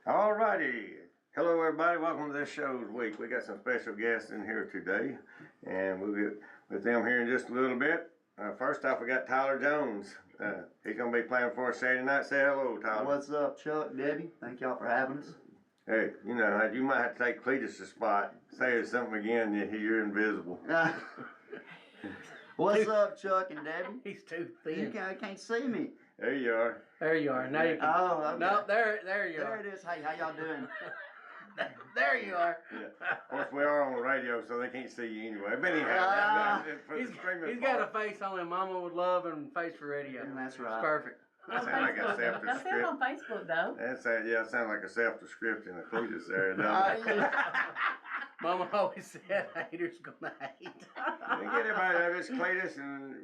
Alrighty. Hello, everybody. Welcome to this show's week. We got some special guests in here today, and we'll get with them here in just a little bit. First off, we got Tyler Jones. He's going to be playing for us Saturday night. Say hello, Tyler. What's up, Chuck, Debbie? Thank y'all for having us. Hey, you know, you might have to take Cletus' spot. Say something again, you're invisible. What's up, Chuck and Debbie? He's too You thin. can't see me. There you are. There you are. Now you can. Oh, okay. No, there you There are. it is. Hey, how y'all doing? There you are. Yeah. Of course, we are on the radio, so they can't see you anyway. But anyhow, for the streaming He's got a part, face only Mama would love and face for radio. And that's It's right. perfect. that sounds like a Don't say it self-description. on Facebook though. That sounds like a self-description of Cletus there, doesn't it? Mama always said haters gonna hate. Get everybody there. It's Cletus and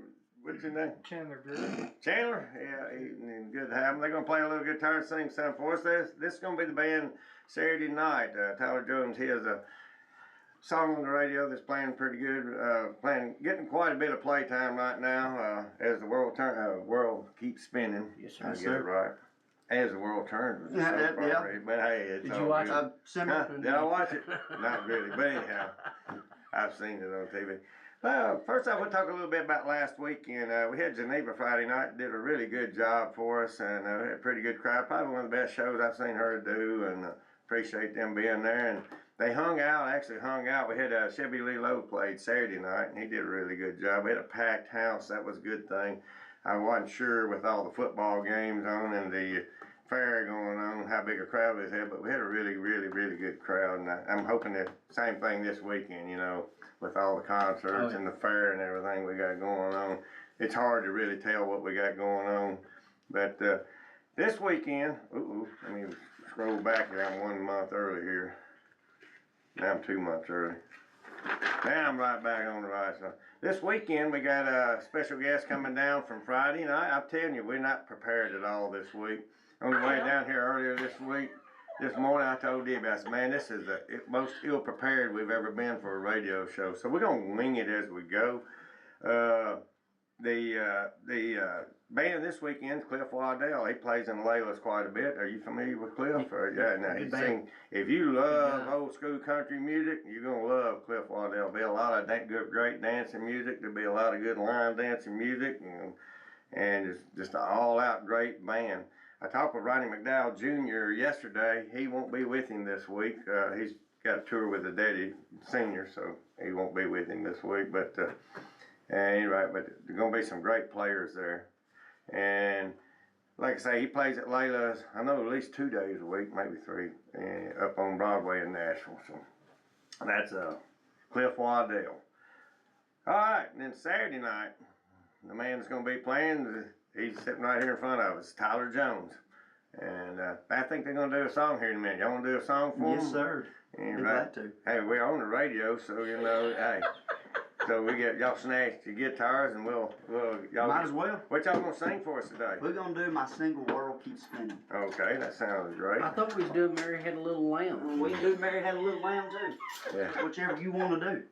what's your name? Chandler Brewer. Chandler. Yeah, and good to have them. They're gonna play a little guitar and sing something for us. This is gonna be the band Saturday night. Tyler Jones, he has a song on the radio that's playing pretty good. Getting quite a bit of playtime right now as the world keeps spinning. Yes, sir. I Yes, get sir. it right. As the world turns. Yeah, But hey, it's Did all you watch good. it? Similar. Huh? Did I watch it? Not really, but anyhow, I've seen it on TV. First off, we'll talk a little bit about last weekend. We had Geneva Friday night, did a really good job for us, and we had a pretty good crowd. Probably one of the best shows I've seen her do, and appreciate them being there. And they actually hung out. We had Chevy Lee Lowe played Saturday night, and he did a really good job. We had a packed house. That was a good thing. I wasn't sure with all the football games on and the fair going on how big a crowd we had, but we had a really, really, really good crowd, and I'm hoping the same thing this weekend, you know, with all the concerts and the fair and everything we got going on. It's hard to really tell what we got going on, but this weekend, let me scroll back here. I'm 1 month early here. Now I'm 2 months early. Now I'm right back on the right side. This weekend we got a special guest coming down from Friday night. I'm telling you, we're not prepared at all this week. On the way down here earlier this morning, I told Debbie, I said, man, this is the most ill-prepared we've ever been for a radio show. So we're going to wing it as we go. The band this weekend is Cliff Waddell. He plays in Layla's quite a bit. Are you familiar with Cliff? Yeah, no, he sings. If you love old school country music, you're going to love Cliff Waddell. There'll be a lot of great dancing music. There'll be a lot of good line dancing music, and it's just an all-out great band. I talked with Ronnie McDowell Jr. yesterday. He won't be with him this week. He's got a tour with the Daddy Senior, so he won't be with him this week. But anyway, but there's going to be some great players there. And like I say, he plays at Layla's, I know, at least 2 days a week, maybe 3, up on Broadway in Nashville. So that's Cliff Waddell. All right, and then Saturday night, the man that's going to be playing, he's sitting right here in front of us, Tyler Jones. And I think they're going to do a song here in a minute. Y'all want to do a song for him? Yes, sir. And Be glad to. Hey, we're on the radio, so you know, hey. So we get y'all snatch your guitars, and we'll y'all Might as well. What y'all gonna sing for us today? We're going to do My Single World Keeps Spinning. Okay, that sounds great. I thought we was doing Mary Had a Little Lamb. We can do Mary Had a Little Lamb, too. Yeah. Whichever you want to do.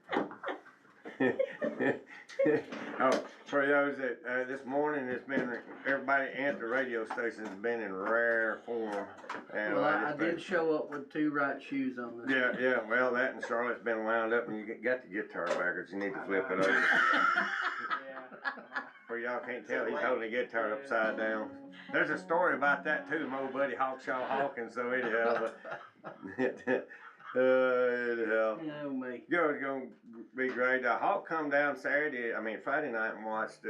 Oh, for those that this morning it's been everybody at the radio station has been in rare form. And Well, I just did think- show up with 2 right shoes on this. Yeah. Well, that and Charlotte's been wound up, and you got the guitar backwards. You need to flip it over. Yeah. For y'all can't tell, he's holding the guitar upside down. There's a story about that too, my old buddy Hawkshaw Hawkins. So anyhow, anyhow. Oh, me. It's gonna be great. Hawk come down Friday night and watched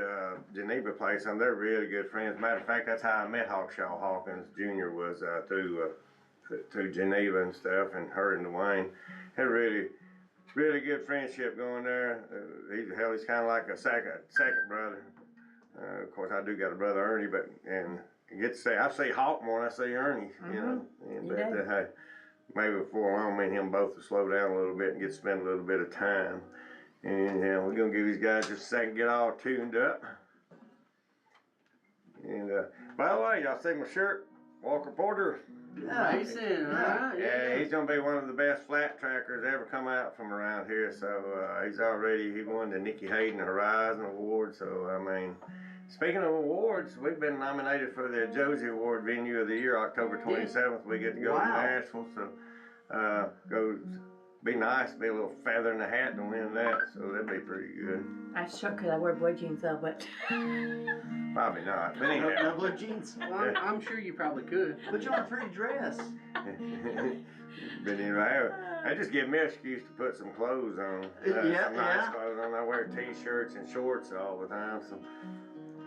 Geneva play some. They're really good friends. Matter of fact, that's how I met Hawkshaw Hawkins Jr. was through Geneva and stuff, and her and Dwayne had a really good friendship going there. He's kind of like a second brother. Of course, I do got a brother Ernie, I see Hawk more than I see Ernie. You know, hey. Maybe before long, me and him both will slow down a little bit and get to spend a little bit of time. And we're going to give these guys just a second to get all tuned up. And by the way, y'all see my shirt? Walker Porter. Racing, all right. Yeah, he's going to be one of the best flat trackers ever come out from around here. So he won the Nikki Hayden Horizon Award. So, I mean, Speaking of awards, we've been nominated for the Josie Award Venue of the Year, October 27th. We get to go to Wow. Nashville, so go. Be nice, be a little feather in the hat to win that. So that'd be pretty good. I sure could. I wear boy jeans though, but Probably not, but No anyhow. blue jeans. Well, I'm sure you probably could. Put you on a pretty dress. But anyway, I just give me an excuse to put some clothes on. Yeah, some nice yeah. clothes on. I wear t-shirts and shorts all the time, so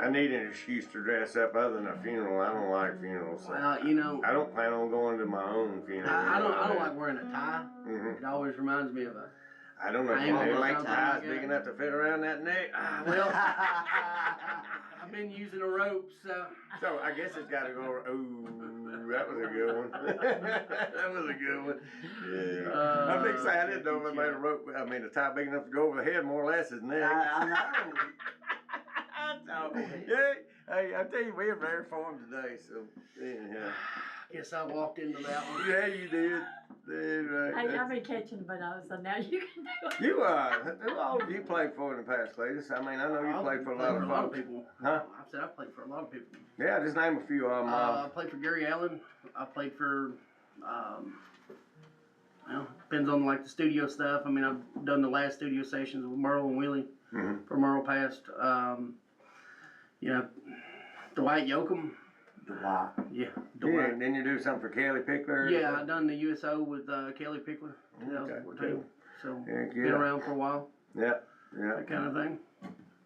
I need an excuse to dress up other than a funeral. I don't like funerals. So Well, you know, I don't plan on going to my own funeral. I don't like wearing a tie. Mhm. It always reminds me of a. I don't know if I you ain't make gonna ties like big that. enough to fit around that neck. Well, I've been using a rope, so. So I guess it's got to go. Ooh, that was a good one. That was a good one. Yeah. I'm excited. I didn't know if I made a rope. I mean, a tie big enough to go over the head, more or less, his neck. I know. So, yeah. Hey, I tell you, we were very formed today. So, yeah. Guess I walked into that one. Yeah, you did. Yeah, right. I've been catching bananas, so now you can do it. You who all have you played for in the past, Cletus? I mean, I know you I've played for a played lot of folks. people. Huh? I said I played for a lot of people. Yeah, just name a few of them. I played for Gary Allen. I played for, well, depends on like the studio stuff. I mean, I've done the last studio sessions with Merle and Willie Mhm. for Merle Past. You know, Dwight Yoakam. Wow. Yeah, Yeah, Dwight. and then you do something for Kelly Pickler. Yeah, I done the USO with Kelly Pickler, Okay, 2014. cool. So Yeah, been good. around for a while, Yeah, yeah. that kind of thing.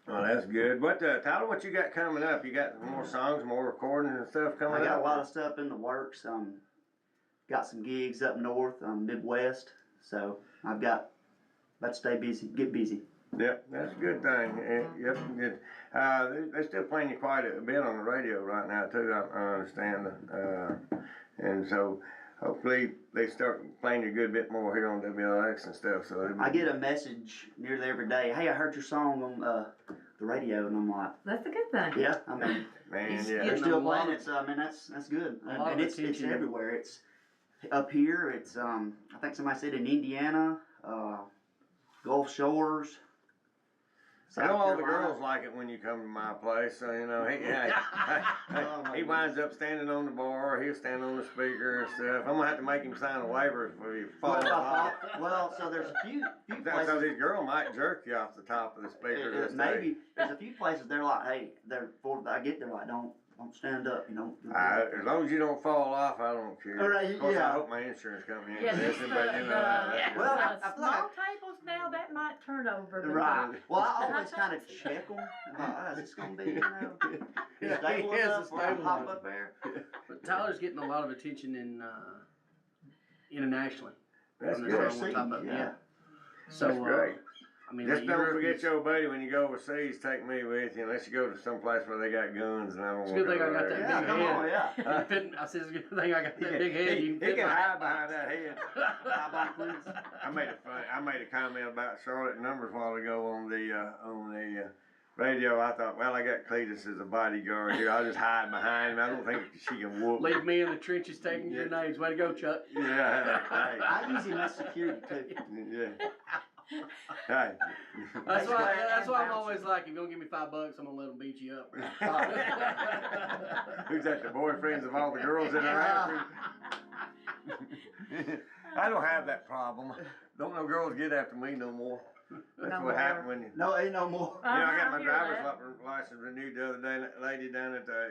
Oh, that's good. What, Tyler, what you got coming up? You got more songs, more recordings and stuff coming I got up? a lot of stuff in the works. Got some gigs up north, Midwest. So I've got to stay busy, get busy. Yep, that's a good thing. Yep, good. They're still playing you quite a bit on the radio right now too. I understand. And so hopefully they start playing you a good bit more here on WLX and stuff. So I get a message nearly every day. Hey, I heard your song on the radio, and I'm like, That's a good thing. yeah. I mean, man, He's yeah. they're getting still a lot playing of- it. So I mean, that's good. a lot And of it's attention. everywhere. It's up here. It's I think somebody said in Indiana, Gulf Shores. I know all the Carolina. girls like it when you come to my place, so you know, he winds up standing on the bar, he'll stand on the speaker and stuff. I'm gonna have to make him sign a waiver if we fall off. Well, so there's a few So places. this girl might jerk you off the top of the speaker this day. Maybe there's a few places they're like, hey, before I get there, like, don't stand up, you know. As long as you don't fall off, I don't care. All right, Of course, yeah. I hope my insurance company Yeah, ain't this listening, but you know. Well, I feel small like tables now that might turn over. But Right. Well, I always kind of check them. Is this gonna be, you know, Yeah, stable he is a enough where I stable pop one. up there? But Tyler's getting a lot of attention in internationally. That's on the good. song we're talking about, Yeah. So That's great. I mean, Just like don't Europe forget is- your buddy when you go overseas. Take me with you, unless you go to some place where they got guns, and I don't It's a want good to thing go I got there. that Yeah, big come head. on, yeah. You can fit- I said it's a good thing I got that big head. You He can fit can my- hide behind that head. Bye-bye, Cletus. I made a comment about Charlotte numbers a while ago on the radio. I thought, well, I got Cletus as a bodyguard here. I'll just hide behind him. I don't think she can whoop me. Leave me in the trenches taking your names. Way to go, Chuck. Yeah, I use him as security too. yeah. Hey. That's why I'm Bouncer. always like, if you're gonna give me $5, I'm gonna let them beat you up. Who's that? The boyfriends of all the girls in our house? I don't have that problem. Don't no girls get after me no more. That's No what more. happened when you. No, ain't no more. You know, I got I my hear driver's that. license renewed the other day, and that lady down at the,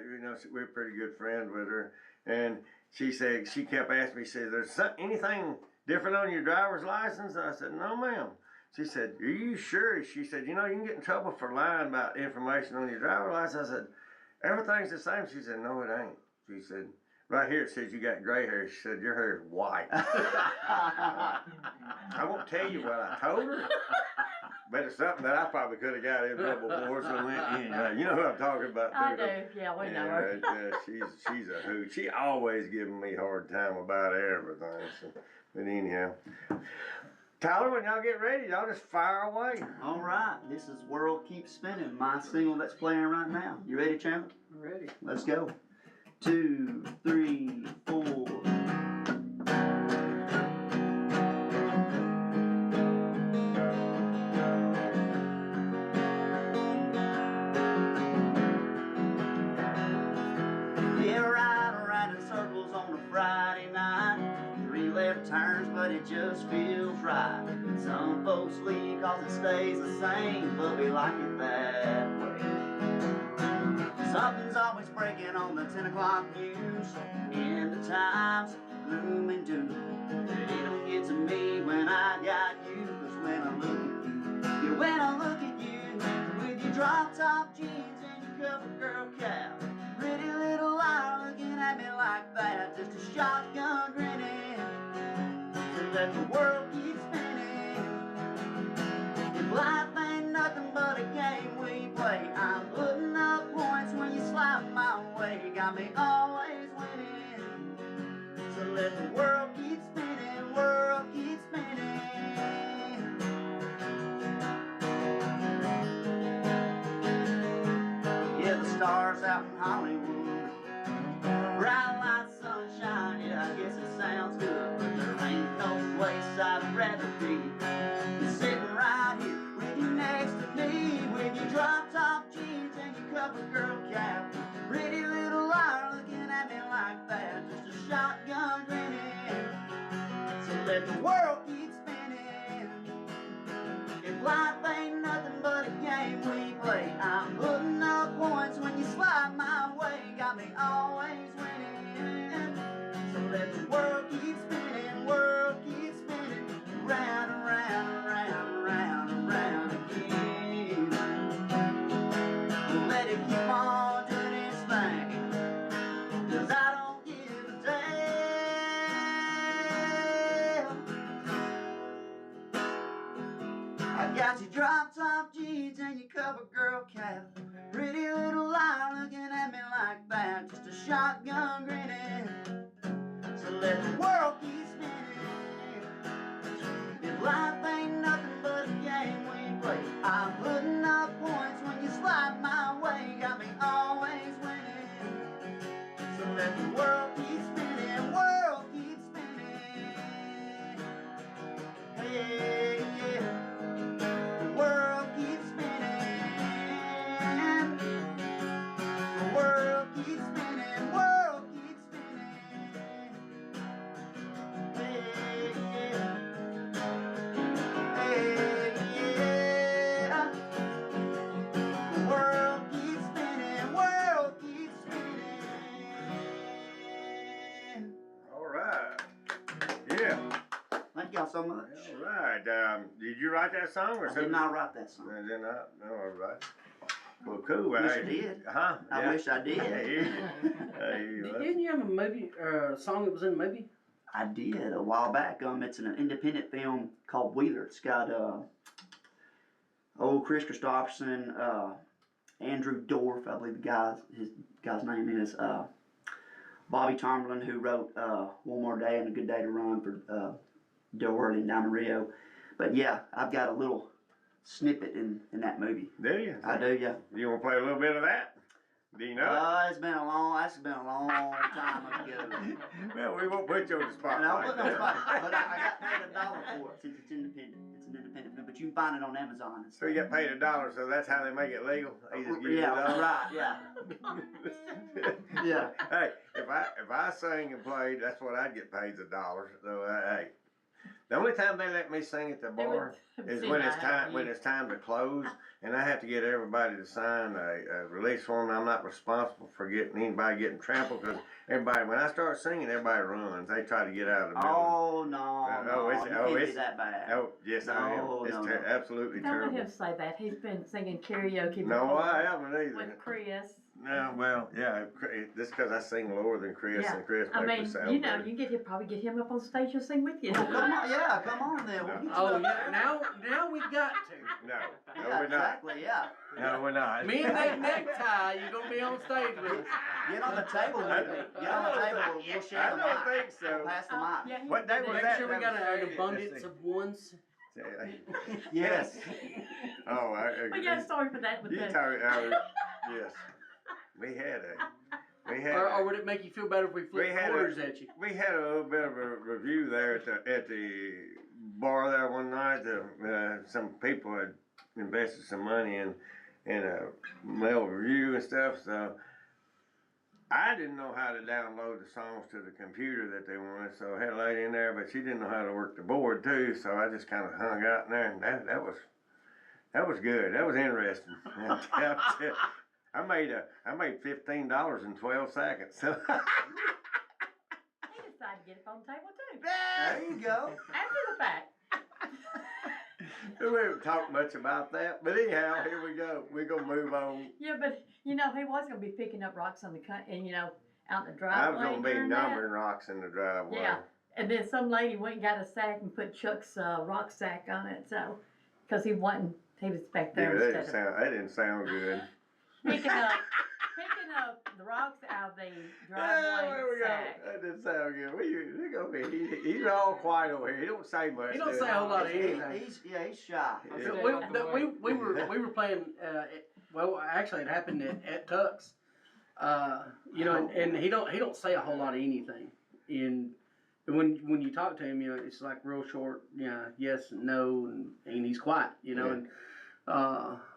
we're pretty good friends with her, and she said, she kept asking me, she said, there's anything different on your driver's license? I said, no ma'am. She said, are you sure? She said, you can get in trouble for lying about information on your driver's license. I said, everything's the same. She said, no it ain't. She said, right here it says you got gray hair. She said, your hair is white. I won't tell you what I told her, but it's something that I probably could have got in trouble for. So you know who I'm talking about. I too, do. Yeah, we know her. she's a hoot. She always giving me a hard time about everything. So, but anyhow, Tyler, when y'all get ready, y'all just fire away. All right, this is World Keeps Spinning, my single that's playing right now. You ready, Chandler? I'm ready. Let's go. 2, 3, 4. on a Friday night. 3 left turns, but it just feels right. Some folks leave cause it stays the same, but we like it that way. Something's always breaking on the 10 o'clock news. In the times, gloom and doom. But it don't get to me when I got you. Cause when I look at you, yeah, when I look at you, with your drop top jeans and your cover girl cap, pretty little liar looking at me like that, just a shotgun grinning, to let the world keep spinning. If life ain't nothing but a game we play, I'm putting up points when you slide my way. Got me always winning, so let the world keep spinning, world keep spinning. Yeah, the stars out in Hollywood, bright light, sunshine, yeah, I guess it sounds good, but there ain't no place I'd rather be than sitting right here with you next to me, with your drop top jeans and your cover girl cap, pretty little liar looking at me like that, just a shotgun grinning, so let the world keep spinning. If life ain't nothing but a game we play, I'm putting up points when you slide my way. Got me always winning, so let the world keep spinning, world keep spinning, round and round and round and round and round again. Let it keep on doing its thing, cause I don't give a damn. I got your drop top jeans and your cover girl cap, pretty little liar looking at me like that, just a shotgun grinning, so let the world keep spinning. If life ain't nothing but a game we play, I'm putting up points when you slide my way. Got me always winning, so let the world keep spinning, world keep spinning. Hey, yeah. The world keeps spinning. The world keeps spinning. World keeps spinning. Hey, yeah. Hey, yeah. The world keeps spinning. World keeps spinning. All right. Yeah. Thank y'all so much. All right. Did you write that song or I something? did not write that song. Did not? No, all right. Well, cool. Wish Hey. I did. Huh? I Yeah. wish I did. I hear you. I hear you. Didn't you have a movie or a song that was in a movie? I did a while back. It's an independent film called Wheeler. It's got old Chris Christopherson, Andrew Dorff, I believe his guy's name is, Bobby Tomlin, who wrote One More Day and A Good Day to Run for Del Worley and Diamond Rio. But yeah, I've got a little snippet in that movie. Do you? I do, yeah. You want to play a little bit of that? Do you know it? That's been a long time ago. Well, we won't put you on the spot. And I'll like put it on the that. spot, but I got paid $1 for it since it's independent. It's an independent film, but you can find it on Amazon. So you get paid $1, so that's how they make it legal. They just give you Yeah, $1. right, yeah. Yeah. Hey, if I sing and played, that's what I'd get paid, $1. So hey, the only time they let me sing at the bar is when it's time to close, and I have to get everybody to sign a release form. I'm not responsible for anybody getting trampled, because everybody, when I start singing, everybody runs. They try to get out of the building. Oh, no, you can't be that bad. Oh, yes, I am. No, It's no. absolutely Don't let terrible. him say that. He's been singing karaoke No, before I haven't either. with Chris. No, well, yeah, just because I sing lower than Chris, Yeah. and Chris I makes me mean, sound you know, better. you probably get him up on stage and sing with you. Oh, come on, yeah, come on then. We'll get you Oh up yeah, there. now we got to. No, Yeah, no, we're not. exactly, yeah. No, we're not. Me and that necktie, you're gonna be on stage with us. Get on the table with me. Get on the table and we'll share I the don't mic. think so. We'll pass the Oh, mic. yeah, he What day did was it. Make that? sure we That got was an Saturday. abundance Let's of ones. Yes. Oh, We got a story for that with you the. yes. We had Or would it make you feel better if we We flipped had quarters at you? we had a little bit of a review there at the bar there one night. Some people had invested some money in a mail review and stuff. So I didn't know how to download the songs to the computer that they wanted, so I had a lady in there, but she didn't know how to work the board too, so I just kind of hung out in there, and that was good. That was interesting. I made $15 in 12 seconds. So He decided to get it on the table too, There you go. after the fact. we haven't talked much about that, but anyhow, here we go. We're gonna move on. Yeah, but, he was gonna be picking up rocks on the and, out in the I was driveway gonna be during that. numbering rocks in the driveway. Yeah, and then some lady went and got a sack and put Chuck's, rock sack on it, so, cause he was back Yeah, there that didn't sound good. picking up the rocks out of the driveway there we go. sack. That didn't sound good. He's all quiet over here. He don't say much. He don't does say a whole lot of He- anything. he's shy. Yeah. We were playing. Well, actually, it happened at Tuck's. And he don't say a whole lot of anything. And when you talk to him, it's like real short. Yes and no, and he's quiet. Yeah. And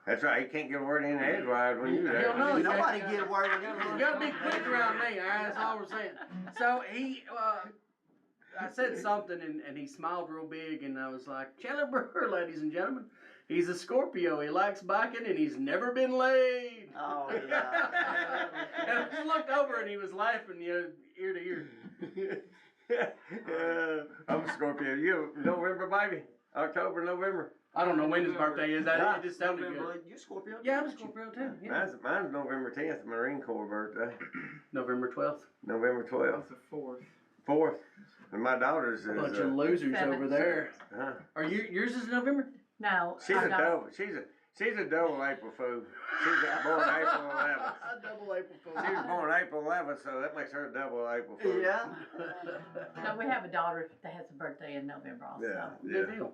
That's right. He can't get a word in edgewise when you're there. Hell no. Nobody get a word in. you gotta be quick around me. All right, that's all we're saying. So I said something, and he smiled real big, and I was like, Chandler Brewer, ladies and gentlemen. He's a Scorpio. He likes biking, and he's never been laid. Oh, yeah. And I just looked over, and he was laughing, ear to ear. I'm a Scorpio. You November, baby? October, November? I don't know when his birthday is. It just sounded Remember, good. you Scorpio? Yeah, I'm a Scorpio too. Yeah. Mine's November 10th, Marine Corps birthday. November 12th. November 12th. That's the 4th. 4th. And my daughter's is, Bunch of losers over Seventh. there. huh? Are yours is November? No, She's I a don't. double. She's a double April Fool. She's born April 11th. Double April Fool. She was born April 11th, so that makes her a double April Fool. Yeah. No, we have a daughter that has a birthday in November also. Yeah. Good deal.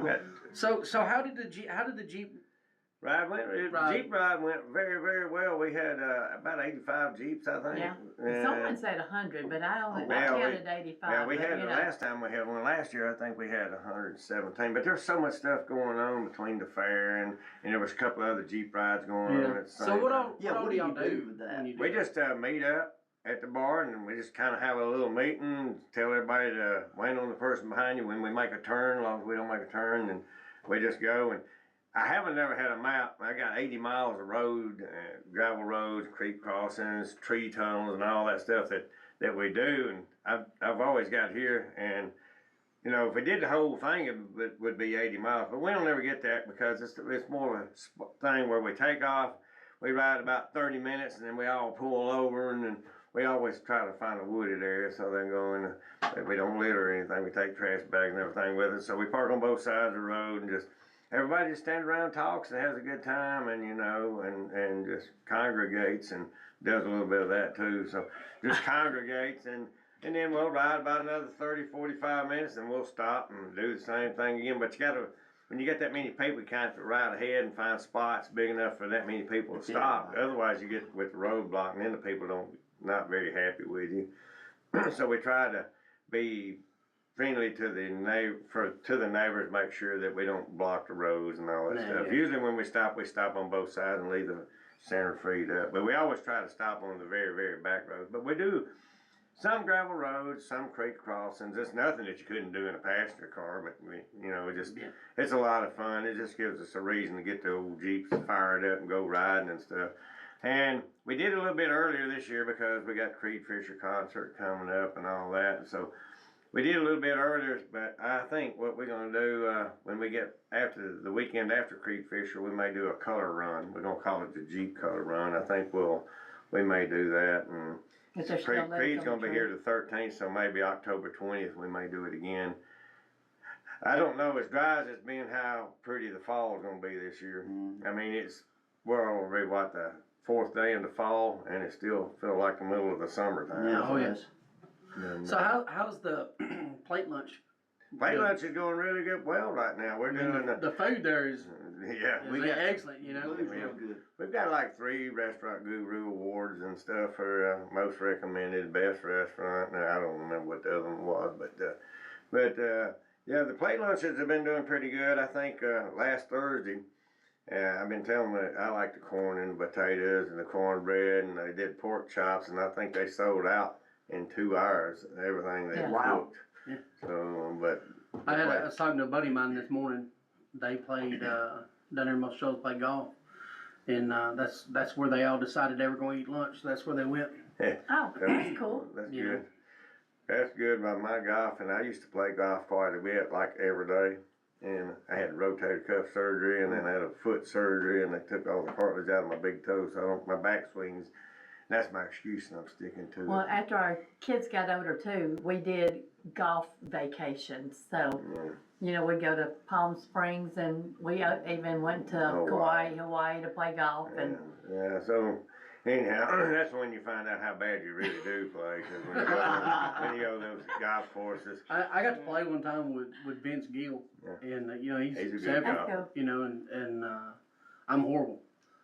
Yeah. So how did the Jeep Jeep ride went very, very well. We had about 85 Jeeps, I think. Yeah. And- Someone said 100, but I only Well, counted 85. Yeah, we but, had the last time we had one last year. I think we had 117. But there's so much stuff going on between the fair and there was a couple other Jeep rides going on at the same So what time. all do y'all do with that? when you do We that? just meet up at the bar and we just kind of have a little meeting, tell everybody to wait on the person behind you when we make a turn, as long as we don't make a turn, and we just go. And I haven't never had a map. I got 80 miles of road, gravel roads, creek crossings, tree tunnels, and all that stuff that we do. And I've always got here. And if we did the whole thing, it would be 80 miles. But we don't ever get that because it's more of a thing where we take off, we ride about 30 minutes, and then we all pull over, and then we always try to find a wooded area so they can go in. If we don't litter or anything, we take trash bags and everything with us. So we park on both sides of the road and just. Everybody just stands around, talks, and has a good time, and and just congregates and does a little bit of that too. So just congregates, and then we'll ride about another 30, 45 minutes, and we'll stop and do the same thing again. But when you get that many people, you kind of ride ahead and find spots big enough for that many people to stop. Otherwise, you get with the roadblock, and then the people not very happy with you. So we try to be friendly to the neighbors, make sure that we don't block the roads and all that stuff. Yeah. Usually when we stop on both sides and leave the center freed up. But we always try to stop on the very, very back roads. But we do some gravel roads, some creek crossings. It's nothing that you couldn't do in a passenger car, but it's a lot of fun. It just gives us a reason to get the old Jeeps fired up and go riding and stuff. And we did it a little bit earlier this year because we got Creed Fisher concert coming up and all that. And so we did a little bit earlier, but I think what we're going to do when we get after the weekend after Creed Fisher, we may do a color run. We're going to call it the Jeep Color Run. I think we may do that. And But there's still letters Creed's on going the to be tree. here the 13th, so maybe October 20th we may do it again. I don't know as dry as it's been how pretty the fall is going to be this year. I mean, we're already the 4th day in the fall, and it still feels like the middle of the summertime. Yeah, Oh, yes. And, So how's the plate lunch? plate lunch is going really good. Well, right now we're doing The food there is excellent. excellent. Food's real good. We've got like 3 Restaurant Guru awards and stuff for most recommended, best restaurant. Now, I don't remember what the other one was, but yeah, the plate lunches have been doing pretty good. I think last Thursday And I've been telling them that I like the corn and the potatoes and the cornbread, and they did pork chops, and I think they sold out in 2 hours, everything they Yeah. Wow. cooked. Yeah. So, but. I was talking to a buddy of mine this morning. They played down there. Most shows play golf, and that's where they all decided they were going to eat lunch. That's where they went. Oh, that's cool. That's Yeah. good. That's good about my golf, and I used to play golf quite a bit, like every day. And I had rotator cuff surgery, and then I had a foot surgery, and they took all the cartilage out of my big toe, so I don't, my back swings. And that's my excuse, and I'm sticking to Well, it. after our kids got older too, we did golf vacations. So, Yeah. we go to Palm Springs, and we even went to Oh, wow. Kauai, Hawaii to play golf. And Yeah, so anyhow, that's when you find out how bad you really do play, 'cause when you go to those golf courses. I got to play one time with Vince Gill, Yeah. and He's a he's good 70, That's cool. and I'm horrible.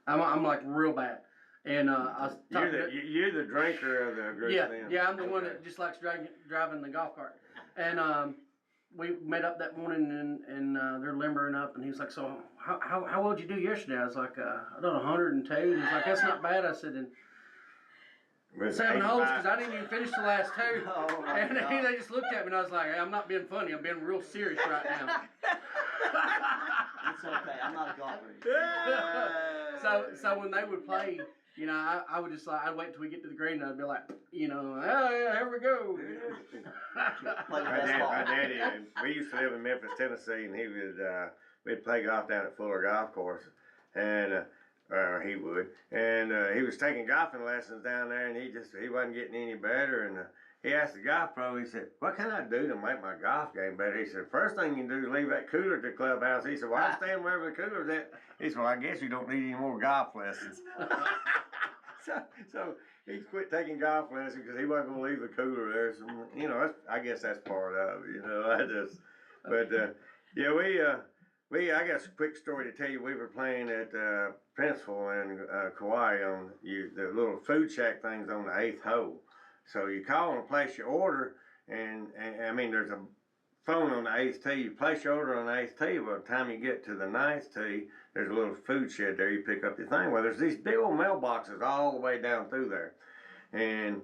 I'm like real bad. And I was talking to, You're the drinker of the group then. yeah, I'm the one Okay. that just likes driving the golf cart. And we met up that morning, and they're limbering up, and he was like, "So how well did you do yesterday?" I was like, "I done 102." And he's like, "That's not bad." I said, "In With 7 holes, 85 because I didn't even finish the last 2." Oh my And God. they just looked at me, and I was like, "I'm not being funny. I'm being real serious right now." It's okay. I'm not a golfer. So when they would play, I would just like, I'd wait till we get to the green, and I'd be like, "Oh yeah, here we go." Play the My best ball. daddy, we used to live in Memphis, Tennessee, and he would, we'd play golf down at Fuller Golf Course, and, he would, and, he was taking golfing lessons down there, and he wasn't getting any better, and, he asked the golf pro, he said, "What can I do to make my golf game better?" He said, "First thing you can do is leave that cooler at the clubhouse." He said, "Well, I stand wherever the cooler's at." He said, "Well, I guess you don't need any more golf lessons." So he quit taking golf lessons because he wasn't gonna leave the cooler there. So I guess that's part of it. I got a quick story to tell you. We were playing at Princeville and Kauai on the little food shack things on the 8th hole. So you call and place your order, and I mean there's a phone on the 8th tee. You place your order on the 8th tee. By the time you get to the 9th tee, there's a little food shed there. You pick up your thing. Well, there's these big old mailboxes all the way down through there, and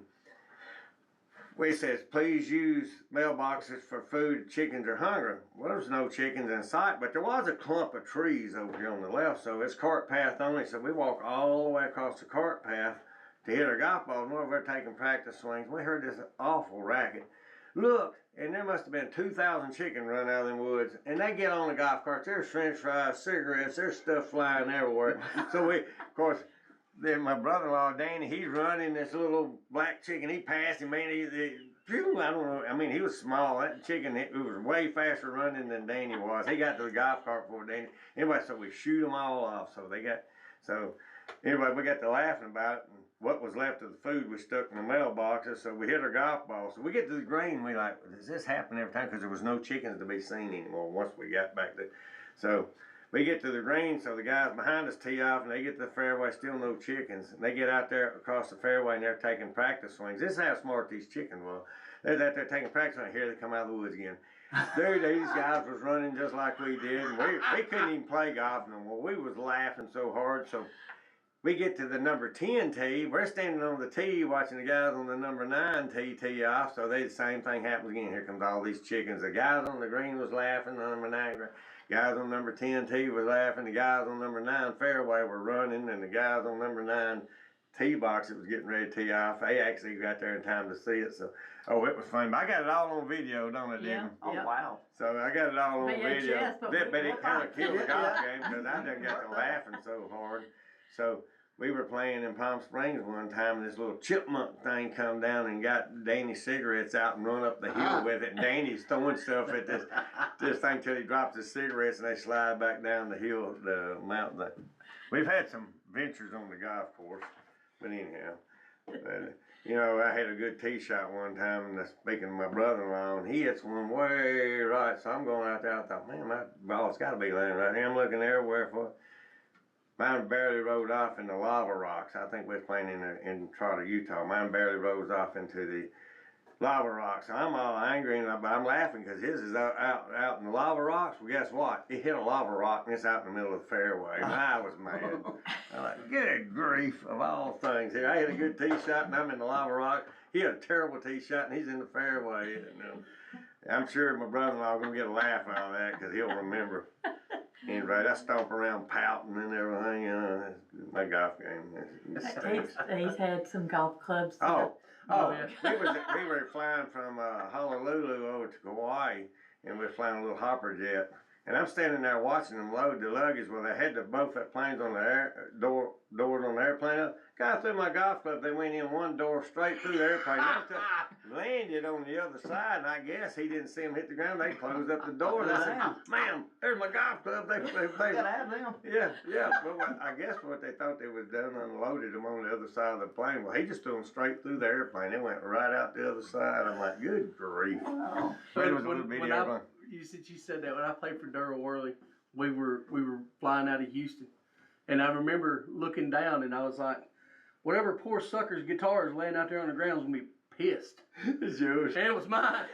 we says, "Please use mailboxes for food. Chickens are hungry." Well, there's no chickens in sight, but there was a clump of trees over here on the left, so it's cart path only. So we walk all the way across the cart path to hit our golf balls. We're over there taking practice swings. We heard this awful racket. Look, and there must have been 2,000 chickens run out of them woods, and they get on the golf carts. There's French fries, cigarettes, there's stuff flying everywhere. So we, of course, then my brother-in-law Danny, he's running this little black chicken. He passed him, man. Phew, I don't know. I mean, he was small. That chicken, it was way faster running than Danny was. He got to the golf cart before Danny. Anyway, so we shoot them all off. Anyway, we got to laughing about it. And what was left of the food we stuck in the mailboxes. So we hit our golf ball. So we get to the green. We like, does this happen every time? Because there was no chickens to be seen anymore once we got back there. So we get to the green, so the guys behind us tee off, and they get to the fairway, still no chickens. And they get out there across the fairway, and they're taking practice swings. This is how smart these chickens were. They're out there taking practice swings. Here they come out of the woods again. Dude, these guys was running just like we did, and we couldn't even play golf no more. We was laughing so hard, so we get to the number 10 tee. We're standing on the tee watching the guys on the number 9 tee off. So the same thing happens again. Here comes all these chickens. The guys on the green was laughing. The number 9 guys on number 10 tee was laughing. The guys on number 9 fairway were running, and the guys on number 9 tee box that was getting ready to tee off, they actually got there in time to see it. So, it was fun. But I got it all on video, don't I, Devin? Oh, Yeah. wow. So I got it all on VHS, video. but It kind of killed the golf Yeah. game because I done got to laughing so hard. So we were playing in Palm Springs one time, and this little chipmunk thing come down and got Danny's cigarettes out and run up the hill with it. And Danny's throwing stuff at this thing till he drops his cigarettes, and they slide back down the hill, the mountain. We've had some ventures on the golf course, but anyhow. But, I had a good tee shot one time, and speaking of my brother-in-law, and he hits one way right. So I'm going out there. I thought, man, that ball's got to be landing right here. I'm looking everywhere for it. Mine barely rode off in the lava rocks. I think we was playing in Trotter, Utah. Mine barely rose off into lava rocks. I'm all angry, but I'm laughing because his is out in the lava rocks. Well, guess what? It hit a lava rock and it's out in the middle of the fairway. And I was mad. I'm like, good grief of all things here. I hit a good tee shot and I'm in the lava rock. He had a terrible tee shot and he's in the fairway. And, I'm sure my brother-in-law gonna get a laugh out of that because he'll remember. Anyway, I stomp around pouting and everything, you know. My golf game. He's had some golf clubs. Oh, Oh, we were flying from Honolulu over to Kauai, and we were flying a little hopper jet. And I'm standing there watching them load the luggage. Well, they had the both that planes on the doors on the airplane up. Guy threw my golf club. They went in one door straight through the airplane. Landed on the other side, and I guess he didn't see them hit the ground. They closed up the door. And I said, "Ma'am, there's my golf club." They Gotta have them. yeah. Well, I guess what they thought they was done, unloaded them on the other side of the plane. Well, he just threw them straight through the airplane. They went right out the other side. I'm like, good grief. Oh. But it was a little bitty airplane. You said that when I played for Darrell Worley, we were flying out of Houston, and I remember looking down and I was like, whatever poor sucker's guitar is laying out there on the ground is gonna be pissed. It's yours. And it was mine.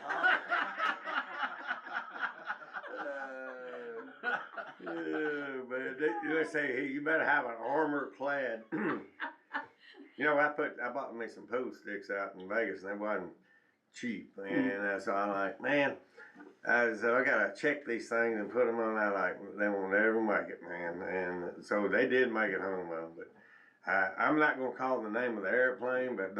Yeah, man. They say, hey, you better have an armor clad. You know, I bought me some pool sticks out in Vegas, and they wasn't cheap. And so I'm like, man, I said, I gotta check these things and put them on. I like, they won't ever make it, man. And so they did make it home, though. But I'm not gonna call the name of the airplane, but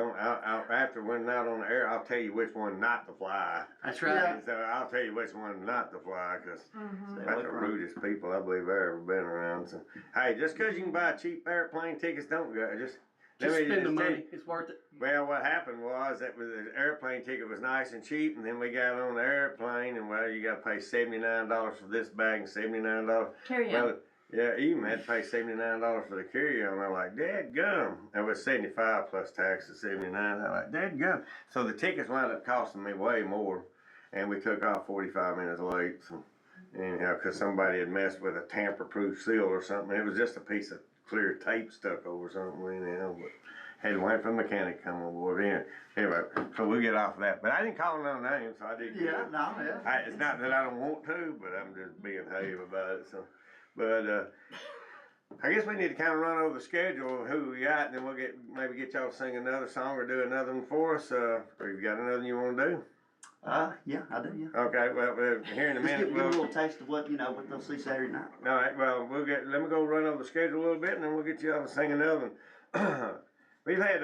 after we're not on the air, I'll tell you which one not to fly. That's right. Yeah. And so I'll tell you which one not to fly, because Stay that's away the from 'em. rudest people I believe I've ever been around. So, hey, just because you can buy cheap airplane tickets, don't go. Just Just let me spend the just tell money. you. It's worth it. Well, what happened was that the airplane ticket was nice and cheap, and then we got on the airplane, and well, you got to pay $79 for this bag and $79. Carry Well, on. yeah, even had to pay $79 for the carry-on. I'm like, Dad gum. That was $75 plus taxes, $79. I'm like, Dad gum. So the tickets wound up costing me way more, and we took off 45 minutes late. So, anyhow, because somebody had messed with a tamper-proof seal or something. It was just a piece of clear tape stuck over something, anyhow. But had to wait for the mechanic to come on board. Anyway, so we'll get off of that. But I didn't call no names, so I did good. Yeah, no, yeah. It's not that I don't want to, but I'm just being have about it. So, but I guess we need to kind of run over the schedule of who we got, and then we'll maybe get y'all to sing another song or do another one for us. Or you got another you want to do? Yeah, I do, yeah. Okay, well, here in a Just minute. give a little taste of what they'll see Saturday night. All right, well, let me go run over the schedule a little bit, and then we'll get y'all to sing another one. We've had,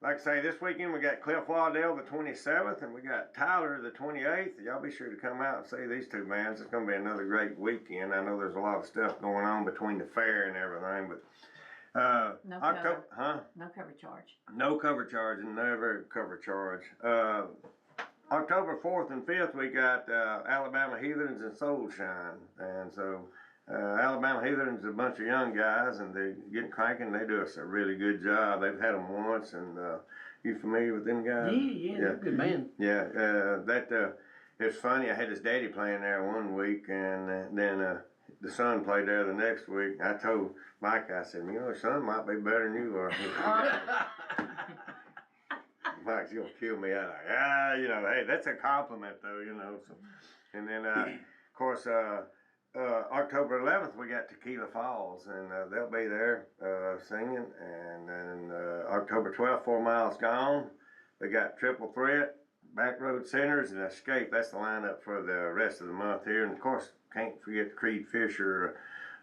like I say, this weekend we got Cliff Waddell the 27th, and we got Tyler the 28th. Y'all be sure to come out and see these two bands. It's going to be another great weekend. I know there's a lot of stuff going on between the fair and everything, but No October, No cover charge. no cover charge and never cover charge. October 4th and 5th, we got Alabama Heathens and Soul Shine. And so Alabama Heathens is a bunch of young guys, and they're getting cranking. They do us a really good job. They've had them once, and you familiar with them guys? Yeah, they're good man. Yeah, it's funny. I had his daddy playing there one week, and then the son played there the next week. I told Mike, I said, you know, the son might be better than you are. Mike's gonna kill me. I'm like, you know, hey, that's a compliment though, you know. So, and then, of course, October 11th, we got Tequila Falls, and they'll be there singing. And then October 12th, 4 Miles Gone. They got Triple Threat, Backroad Sinners, and Escape. That's the lineup for the rest of the month here. And of course, can't forget Creed Fisher.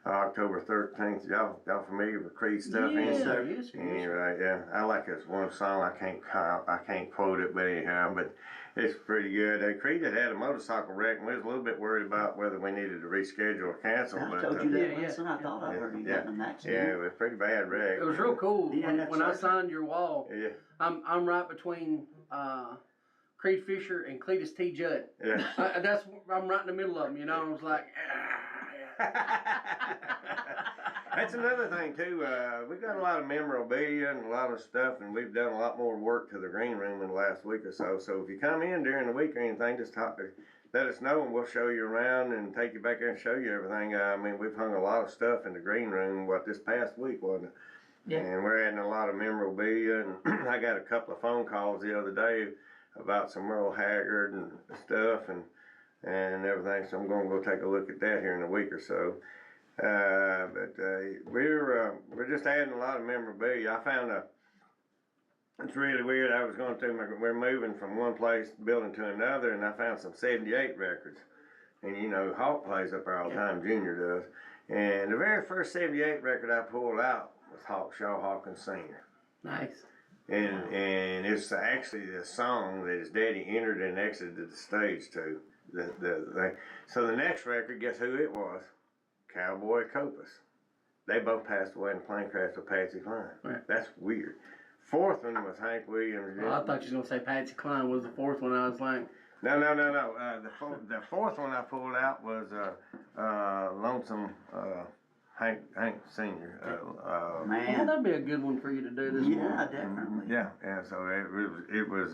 October 13th. Y'all familiar with Creed stuff? Yes, sir. yes, yes. Anyway, yeah, I like this one song. I can't quote it, but anyhow, but it's pretty good. Creed had a motorcycle wreck, and we was a little bit worried about whether we needed to reschedule or cancel. I But told you that yeah, once, and I thought I heard you got in an yeah, accident. it was a pretty bad wreck. It was real cool. Yeah, that's When I right. signed your wall, Yeah, I'm right between Creed Fisher and Cletus T. Judd. yeah. I'm right in the middle of them, you know. I was like, That's another thing too. We got a lot of memorabilia and a lot of stuff, and we've done a lot more work to the green room in the last week or so. So if you come in during the week or anything, just let us know, and we'll show you around and take you back there and show you everything. I mean, we've hung a lot of stuff in the green room. This past week, wasn't it? Yeah. And we're adding a lot of memorabilia. And I got a couple of phone calls the other day about some Merle Haggard and stuff and everything. So I'm gonna go take a look at that here in a week or so. We're just adding a lot of memorabilia. I found it's really weird. I was going through we're moving from one place building to another, and I found some '78 records. And you know, Hawk plays up there all the time, Junior does. And the very first '78 record I pulled out was Hawkshaw Hawkins Sr. Nice. And it's actually the song that his daddy entered and exited the stage to. So the next record, guess who it was? Cowboy Copas. They both passed away in a plane crash with Patsy Cline. Right. That's weird. Fourth one was Hank Williams. Well, I thought you was gonna say Patsy Cline was the fourth one. I was like, No. The fourth one I pulled out was Lonesome Hank Senior. well, Man, that'd be a good one for you to do this yeah, morning. definitely. Yeah. So it was.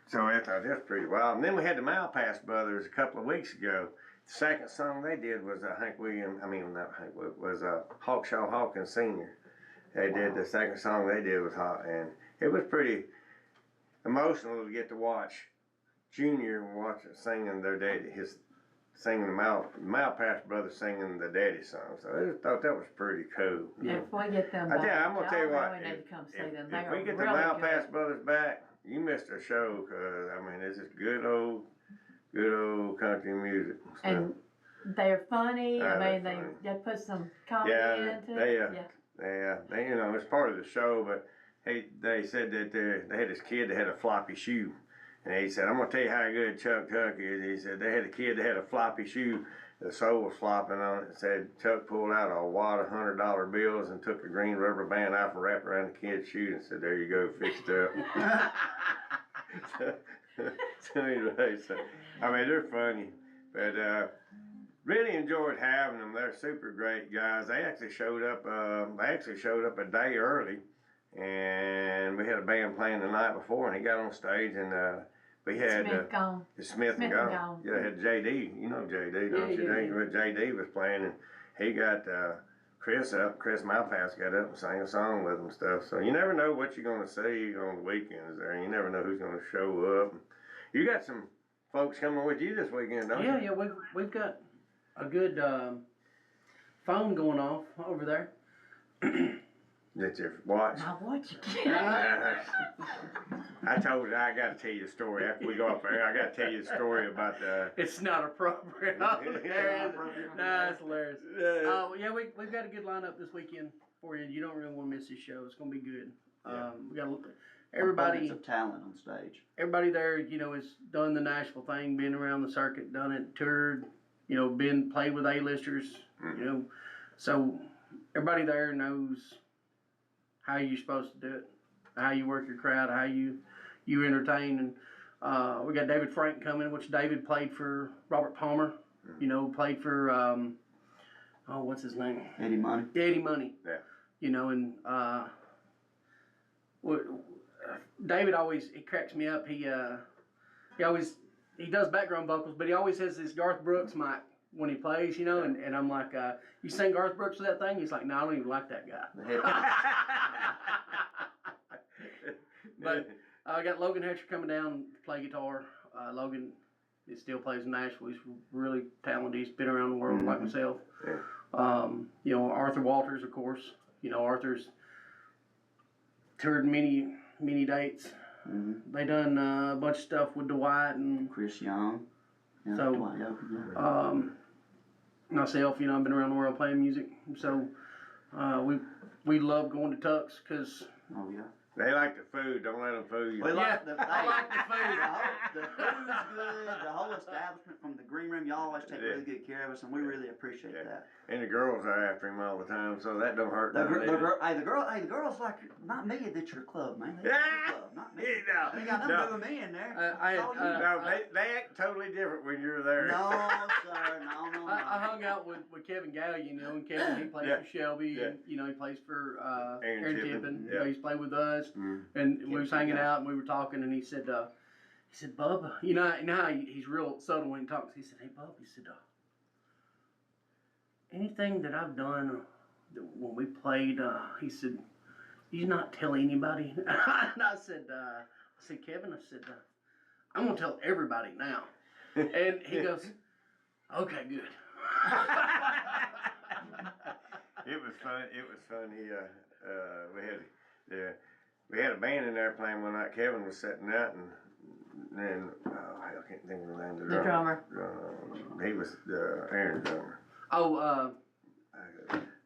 So I thought that's pretty wild. And then we had the Malpass Brothers a couple of weeks ago. The second song they did was Hank Williams. I mean, not Hank Williams. Was Hawkshaw Hawkins Senior. They did the second song they did was hot, and it was pretty emotional to get to watch Junior singing their daddy, singing the Malpass Brothers singing the daddy song. So I just thought that was pretty cool. Yeah. If we get them I back, tell you, I'm gonna tell you y'all what, really need to come see them. If They we are get the really Malpass good. Brothers back, you missed a show, cause I mean it's just good old country music. And they're funny. Ah, I mean, they're they put some comedy Yeah, into they, it. They you know, it's part of the show, but they said that they had this kid that had a floppy shoe. And he said, I'm gonna tell you how good Chuck Tuck is. He said they had a kid that had a floppy shoe. The sole was flopping on it. It said Chuck pulled out a wad of $100 bills and took a green rubber band off and wrapped around the kid's shoe and said, there you go, fixed up. so anyway, I mean, they're funny. But really enjoyed having them. They're super great guys. They actually showed up a day early. And we had a band playing the night before, and he got on stage, and we had Smith gone. Smith and Gone. Yeah, had JD. You know JD, don't you? JD was playing, and he got Chris up. Chris Malpass got up and sang a song with him and stuff. So you never know what you're gonna see on the weekends there. You never know who's gonna show up. You got some folks coming with you this weekend, don't you? Yeah, we've got a good phone going off over there. That's your watch. My watch again. I told you I got to tell you a story after we go up there. I got to tell you a story about the. It's not appropriate. Nah, it's hilarious. Yeah, we've got a good lineup this weekend for you. You don't really want to miss this show. It's gonna be good. We got everybody. Abundance of talent on stage. Everybody there, you know, has done the Nashville thing, been around the circuit, done it, toured, you know, played with A-listers, you know. So everybody there knows how you're supposed to do it, how you work your crowd, how you entertain. And we got David Frank coming, which David played for Robert Palmer, you know, played for, what's his name? Eddie Money. Eddie Money. Yeah. You know, and David always, it cracks me up. He does background vocals, but he always has this Garth Brooks mic when he plays, you know, and I'm like, you sing Garth Brooks with that thing? He's like, no, I don't even like that guy. But I got Logan Hatcher coming down to play guitar. Logan still plays in Nashville. He's really talented. He's been around the world like myself. Yeah. You know, Arthur Walters, of course. You know, Arthur's toured many dates. Mm-hmm. They done a bunch of stuff with Dwight and Chris Young. Yeah, So, Dwight Yoakam, yeah. myself. You know, I've been around the world playing music, so we love going to Tuck's because Oh yeah. They like the food. Don't let them fool you. We like the, I like the food. The food's good. The whole establishment from the green room, y'all always take really good care of us, and we really appreciate that. And the girls are after him all the time, so that don't hurt. The none, the girls like not me. That's your club, man. That's your club, not me. No, They got nothing to do with me in there. That's all you. No, they act totally different when you're there. No, sir. No. I hung out with Kevin Gallion, you know, and Kevin, he plays for Shelby, and, you know, he plays for Aaron Tippin. You know, he's played with us, and we was hanging out, and we were talking, and he said, Bubba, you know how he's real subtle when he talks. He said, hey, Bubba, he said, anything that I've done when we played, he said, you not tell anybody? And I said, said, Kevin, I said, I'm gonna tell everybody now. And he goes, okay, good. It was fun. It was fun. We had a band in there playing one night. Kevin was sitting out, and then I can't think of the name of The drummer. He was the Aaron drummer. Oh,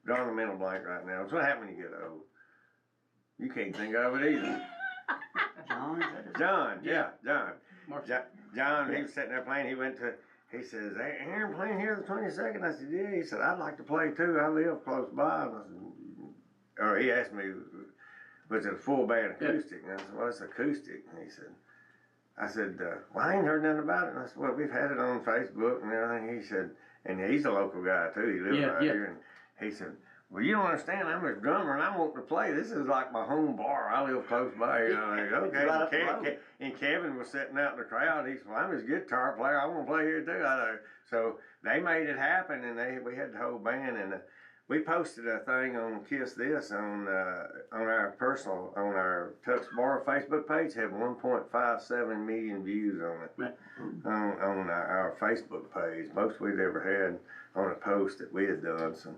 Drawing a mental blank right now. It's what happens when you get old. You can't think of it either. John, is that his- John, yeah, John. Mark. John, he was sitting there playing. He says, Aaron playing here the 22nd. I said, yeah. He said, I'd like to play too. I live close by. And I said, or he asked me, was it a full band acoustic? And I said, well, it's acoustic. And I said, well, I ain't heard nothing about it. And I said, well, we've had it on Facebook and everything. He said, and he's a local guy too. He lives right here. And he said, well, you don't understand. I'm his drummer and I want to play. This is like my home bar. I live close by here. And I'm like, okay. Right up the road. And Kevin was sitting out in the crowd. He said, well, I'm his guitar player. I want to play here too. So they made it happen, and we had the whole band. And we posted a thing on Kiss This on our Tux Bar Facebook page. Had 1.57 million views on it on our Facebook page. Most we'd ever had on a post that we had done. So.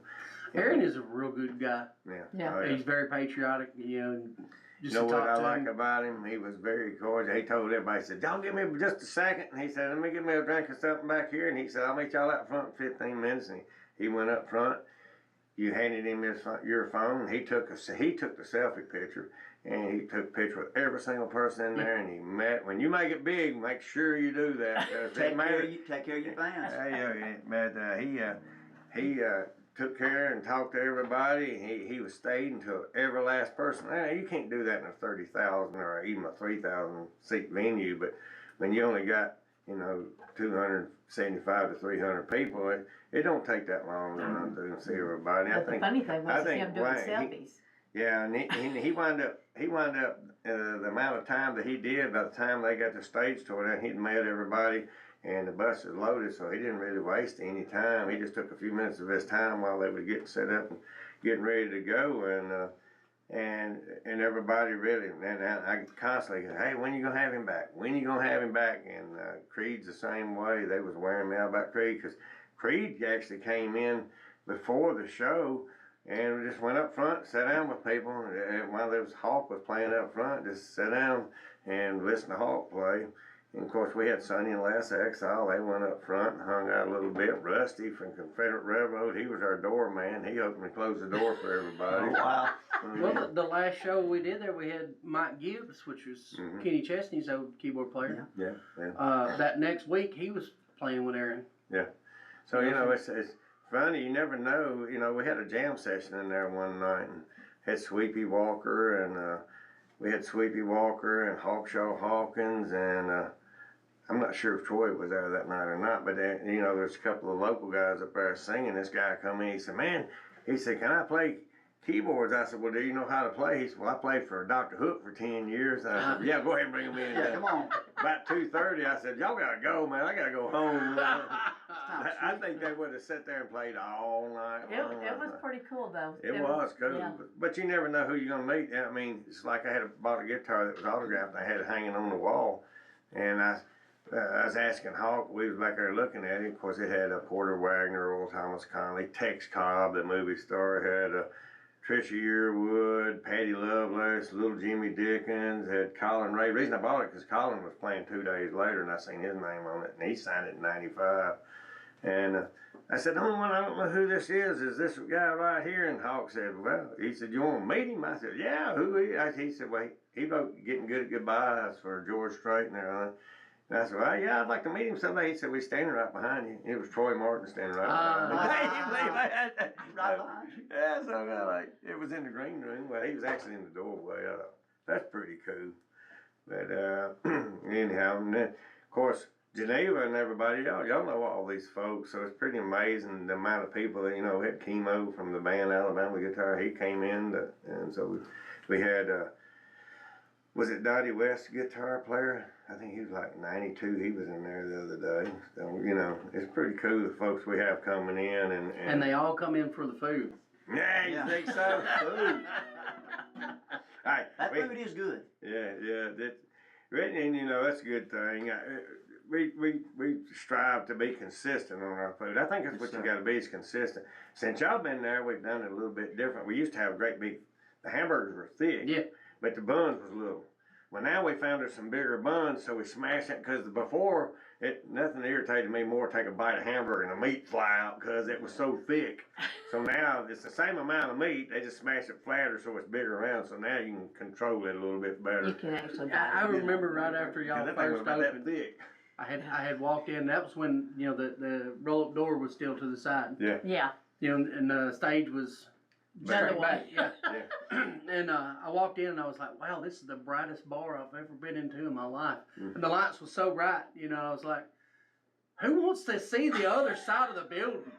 Aaron is a real good guy. Yeah. Oh, He's very patriotic, you know. Just You know to what talk I to like him. about him? He was very cordial. He told everybody, he said, y'all give me just a second. And he said, let me get me a drink of something back here. And he said, I'll meet y'all out front in 15 minutes. And he went up front. You handed him your phone. He took the selfie picture. And he took a picture with every single person in there. And he when you make it big, make sure you do that. Take care of your fans. He took care and talked to everybody. He was stayed until every last person. You can't do that in a 30,000 or even a 3,000 seat venue. But when you only got 275 to 300 people, it don't take that long to run through and see everybody. But the funny thing was him doing selfies. Yeah, and he wound up the amount of time that he did. By the time they got the stage tour, he'd met everybody. And the bus was loaded, so he didn't really waste any time. He just took a few minutes of his time while they were getting set up and getting ready to go. And everybody really, and I constantly, hey, when you gonna have him back? When you gonna have him back? And Creed's the same way. They was wearing me out about Creed, because Creed actually came in before the show and we just went up front, sat down with people, and while Hawk was playing up front, just sat down and listened to Hawk play. And of course, we had Sonny and Les Exile. They went up front and hung out a little bit. Rusty from Confederate Railroad, he was our doorman. He opened and closed the door for everybody. Oh, wow. Well, the last show we did there, we had Mike Gibbs, which was Kenny Chesney's old keyboard player. Yeah. That next week, he was playing with Aaron. Yeah. So, it's funny. You never know. We had a jam session in there one night and had Sweepy Walker and we had Sweepy Walker and Hawkshaw Hawkins and I'm not sure if Troy was there that night or not, but there's a couple of local guys up there singing. This guy come in, he said, man, can I play keyboards? I said, well, do you know how to play? He said, well, I played for Dr. Hook for 10 years. And I said, yeah, go ahead and bring him in. Yeah, come on. About 2:30, I said, y'all gotta go, man. I gotta go home. I think they would have sat there and played all night. It was pretty cool though. It was cool, yeah. but you never know who you're gonna meet. I mean, it's like I bought a guitar that was autographed. And I had it hanging on the wall, and I was asking Hawk. We was back there looking at it. Of course, it had Porter Wagner, Earl Thomas Conley, Tex Cobb, the movie star. It had Trisha Yearwood, Patty Lovelace, Little Jimmy Dickens. Had Colin Ray. The reason I bought it because Colin was playing 2 days later, and I seen his name on it, and he signed it in '95. And I said, the only one I don't know who this is this guy right here. And Hawk said, well, he said, you want to meet him? I said, yeah, who is he? He said, well, he wrote Getting Good at Goodbyes for George Strait and everything. And I said, well, yeah, I'd like to meet him someday. He said, we're standing right behind you. It was Troy Martin standing right behind me. Hey, you believe that? Right behind you. Yeah, so it was in the green room. Well, he was actually in the doorway. That's pretty cool. But anyhow, and then, of course, Geneva and everybody, y'all know all these folks, so it's pretty amazing the amount of people that, had Chemo from the band Alabama Guitar. He came in, and so we had, was it Dottie West, guitar player? I think he was like 92. He was in there the other day. So, it's pretty cool the folks we have coming in. And they all come in for the food. Yeah, you think so? Food. That food is good. Yeah. And you know, that's a good thing. We strive to be consistent on our food. I think that's Yes, what sir. you gotta be, is consistent. Since y'all been there, we've done it a little bit different. We used to have great big, the hamburgers were thick. Yeah. But the buns was little. Well, now we found there's some bigger buns, so we smash it, cause before, nothing irritated me more, take a bite of hamburger and the meat fly out, cause it was so thick. So now, it's the same amount of meat, they just smash it flatter so it's bigger around, so now you can control it a little bit better. You can actually. I remember right after y'all 'Cause that thing was first about that opened, thick. I had walked in. That was when the roll up door was still to the side. Yeah, And the stage was The other straight back. way. Yeah. Yeah. And I walked in and I was like, wow, this is the brightest bar I've ever been into in my life. Mhm. And the lights were so bright. I was like, who wants to see the other side of the building?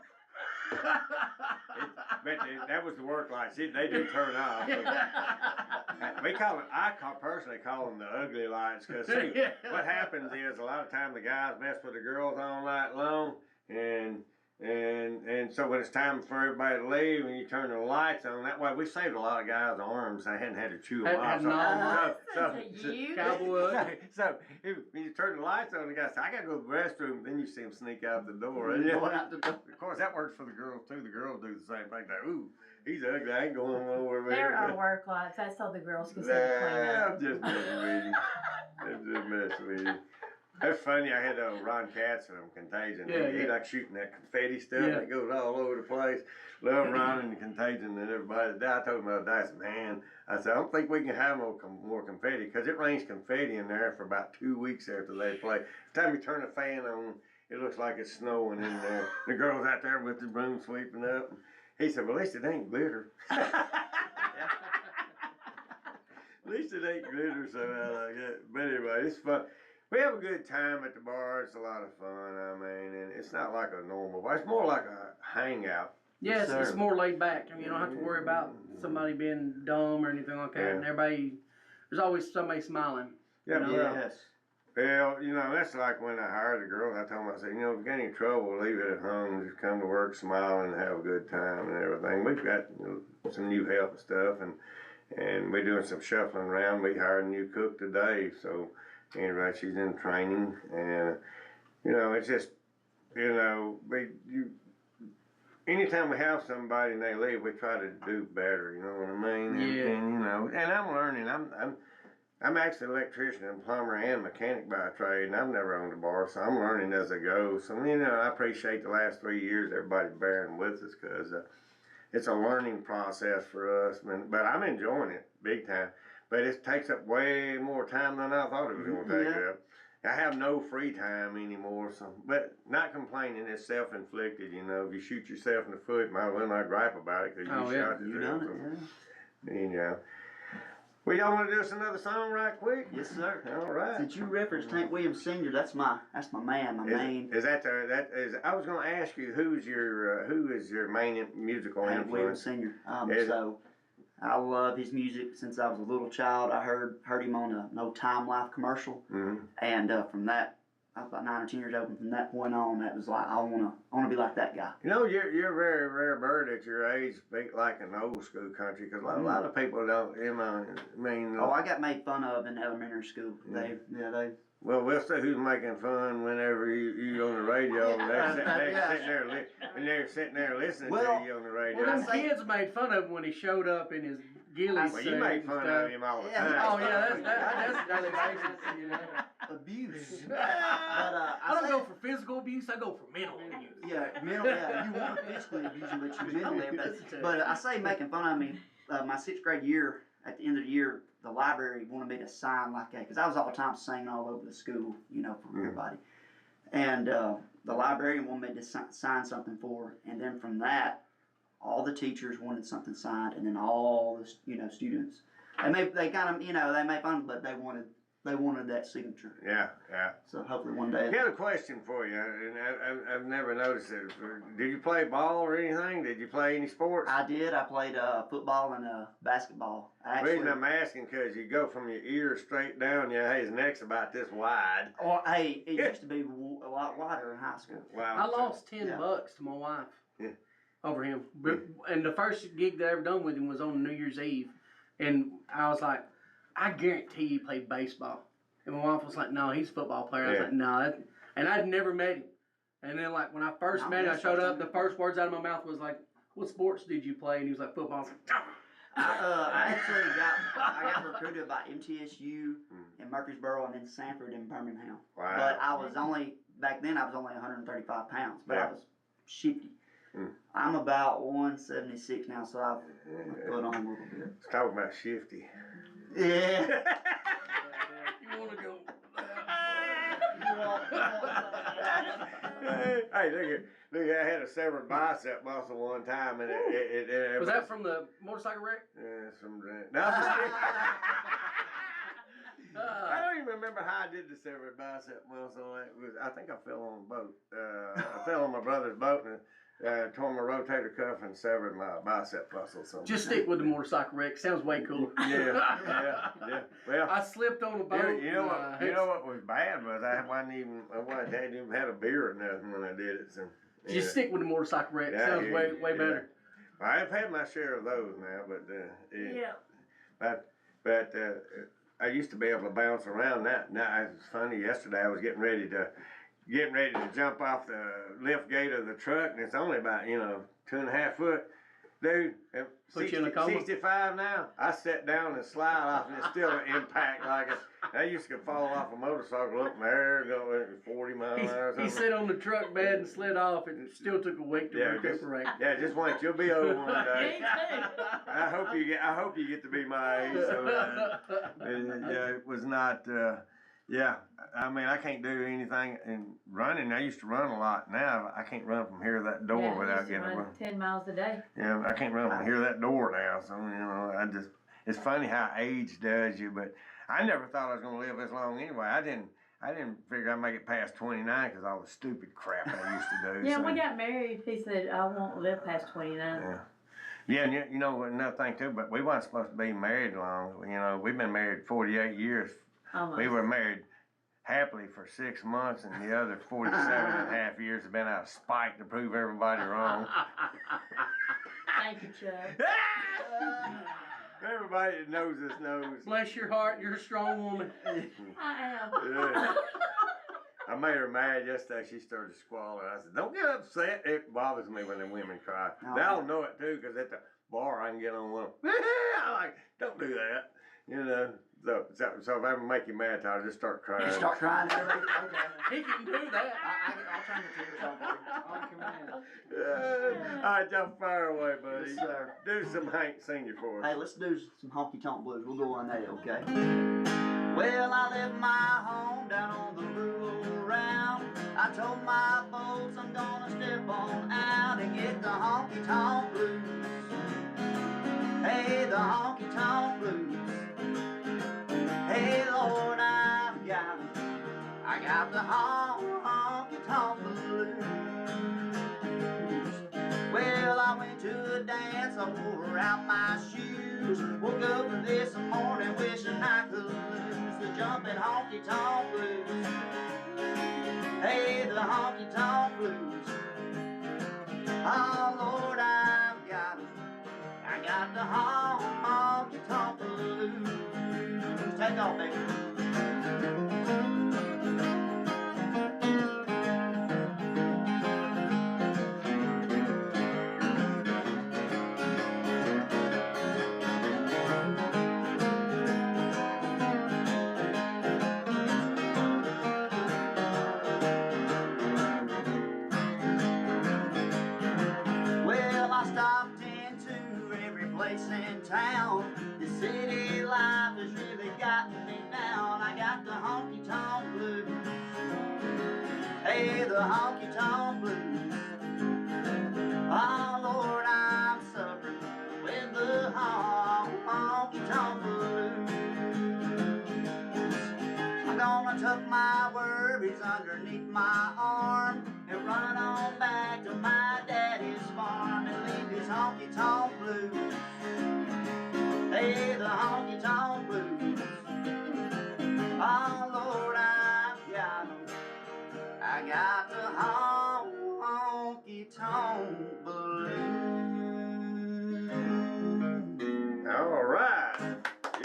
That was the work lights, they do turn off. Personally call them the ugly lights, cause see, what happens is, a lot of time the guys mess with the girls all night long, and so when it's time for everybody to leave and you turn the lights on, that way we saved a lot of guys' arms. I hadn't had to chew them off. Had no- Listen to you. Cowboy. So when you turn the lights on, the guy says, "I gotta go to the restroom." Then you see him sneak out the door. And Going out the door. of course, that works for the girls too. The girls do the same thing. They, ooh, he's ugly. I ain't going nowhere with There him. are work lights, that's so the girls can see the clean Nah, up. I'm just messing with you. I'm just messing with you. That's funny. I had Ron Katz from Contagion. Yeah, He yeah. like shooting that confetti stuff. Yeah. It goes all over the place. Love Ron and Contagion and everybody. I told him the other day, I said, man, I said, I don't think we can have more confetti, because it rains confetti in there for about 2 weeks after they play. The time you turn the fan on, it looks like it's snowing in there. The girl's out there with the broom sweeping up. He said, well, at least it ain't glitter. At least it ain't glitter, so I like it. But anyway, it's fun. We have a good time at the bar. It's a lot of fun. I mean, and it's not like a normal bar. It's more like a hangout. Yeah, Yes, it's sir. more laid back. I mean, you don't have to worry about somebody being dumb or anything like that. Yeah. And there's always somebody smiling. Yeah, You know, well, Yes. well, you know, that's like when I hired the girls. I told them, I said, you know, if you got any trouble, leave it at home. Just come to work smiling and have a good time and everything. We've got some new help and stuff, and we're doing some shuffling around. We hired a new cook today, so anyway, she's in training, and you know, it's just, you know, anytime we have somebody and they leave, we try to do better. You know what I mean? And, Yeah. and you know, and I'm learning. I'm actually an electrician and plumber and mechanic by trade, and I've never owned a bar, so I'm learning as I go. So, you know, I appreciate the last 3 years everybody bearing with us, because it's a learning process for us. But I'm enjoying it big time. But it takes up way more time than I thought it was going to take Yeah. up. I have no free time anymore, so, but not complaining. It's self-inflicted, you know. If you shoot yourself in the foot, might as well not gripe about it, because you Oh, yeah. shot You yourself. done it, You know. Well, y'all want to do us another song right quick? yeah. Yes, sir. All right. Since you referenced Hank Williams Sr., that's my man, my main. Is that I was going to ask you, who is your main musical Hank Williams influence? Sr. Is it? So I love his music since I was a little child. I heard him on a No Time Life commercial, Mm-hmm. and from that, I was about 9 or 10 years old. And from that point on, that was like I wanna be like that guy. You know, you're a very rare bird at your age, speak like an old school country, because a lot of people don't. You know, I mean, Oh, I got made fun of in elementary school. They well, we'll see who's making fun whenever you on the radio and they're sitting there listening Well- to you on the radio. Well, I them say- kids made fun of him when he showed up in his ghillie Well, suit you make and fun stuff. of him all the Yeah. time. Oh yeah, that's daily basis. You know. abuse. but I don't say- go for physical abuse. I go for mental abuse. Yeah, mental. Yeah, you want to physically abuse him, but you mentally. But I say making fun of me. My 6th grade year, at the end of the year, the library wanted me to sign like that because I was all the time singing all over the school, you know, for everybody. And the librarian wanted me to sign something for her, and then from that, all the teachers wanted something signed, and then all the students. They kind of they made fun, but they wanted that signature. Yeah. So hopefully one day. I got a question for you, and I've never noticed it. Did you play ball or anything? Did you play any sports? I did. I played football and basketball. The Actually, reason I'm asking, because you go from your ear straight down, his neck's about this wide. or hey, it used to be a lot wider in high school. Wow. I lost $10 Yeah. to my wife Yeah. over him. But, and the first gig that I ever done with him was on New Year's Eve. And I was like, I guarantee he played baseball. And my wife was like, no, he's a football player. I was Yeah. like, no. And I'd never met him. And then, like, when I first met him, I showed up, the first words out of my mouth was like, what sports did you play? And he was like, football. I was like, I actually got recruited by MTSU in Murfreesboro and then Sanford in Birmingham. Wow. But I was only, back then I was only 135 pounds, but Yeah. I was shifty. Mm. I'm about 176 now, so I've put on a little bit. Let's talk about shifty. Yeah. you want to go? Hey, look at, I had a severed bicep muscle one time, and it Was that from the motorcycle wreck? Yeah, some no, I don't even remember how I did the severed bicep muscle. I think I fell on a boat. I fell on my brother's boat and tore my rotator cuff and severed my bicep muscle. Just stick with the motorcycle wreck. Sounds way cooler. Yeah. Well, I slipped on a boat. you know what was bad was I hadn't even had a beer or nothing when I did it. So Just stick with the motorcycle wreck. Sounds way better. I've had my share of those now, but Yeah. but I used to be able to bounce around that. Now it's funny. Yesterday I was getting ready to jump off the lift gate of the truck, and it's only about 2.5 foot. Dude, at Put you in a coma? 65 now. I sat down and slide off, and it's still an impact like it. I used to fall off a motorcycle up in the air, go 40 miles an hour or He something. sat on the truck bed and slid off. It still took a week to recuperate. Just wait. You'll be over one day. Me too. I hope you get to be my age. So, it was not. I mean, I can't do anything in running. I used to run a lot. Now I can't run from here to that door Yeah, I without used to getting run run. 10 miles a day. Yeah, I can't run from here to that door now. So it's funny how age does you. But I never thought I was gonna live this long anyway. I didn't figure I'd make it past 29 because all the stupid crap I used to do. Yeah, so. we got married. He said, I won't live past 29. Yeah, and you know another thing too. But we weren't supposed to be married long. We've been married 48 years. Almost. We were married happily for 6 months, and the other 47.5 years have been out of spite to prove everybody wrong. Thank you, Chuck. Everybody that knows us knows. Bless your heart, you're a strong woman. I am. Yeah. I made her mad yesterday. She started squalling. I said, "Don't get upset." It bothers me when the women cry. No. They'll know it too, because at the bar I can get on one. I like, don't do that. So if I ever make you mad, I'll just start crying. You start crying and everything. Okay. He can do that. I'll turn the tears on command. All right, y'all fire away, buddy. Yes, sir. Do some Hank Senior for us. Hey, let's do some honky tonk blues. We'll go on that, okay? Well, I left my home down on the rural round. I told my folks I'm gonna step on out and get the honky tonk blues. Hey, the honky tonk blues. Hey, Lord, I've got 'em. I got the honky tonk blues. Well, I went to a dance, I wore out my shoes. Woke up this morning wishing I could lose the jumping honky tonk blues. Hey, the honky tonk blues. Oh, Lord, I've got 'em. I got the honky tonk blues. Take off, baby. Well, I stopped into every place in town. The city life has really gotten me down. I got the honky tonk blues. Hey, the honky tonk blues. Oh, Lord, I'm suffering with the honky tonk blues. I'm gonna tuck my worries underneath my arm and run on back to my daddy's farm and leave these honky tonk blues. Hey, the honky tonk blues. Oh, Lord, I've got 'em. I got the honky tonk blues. All right.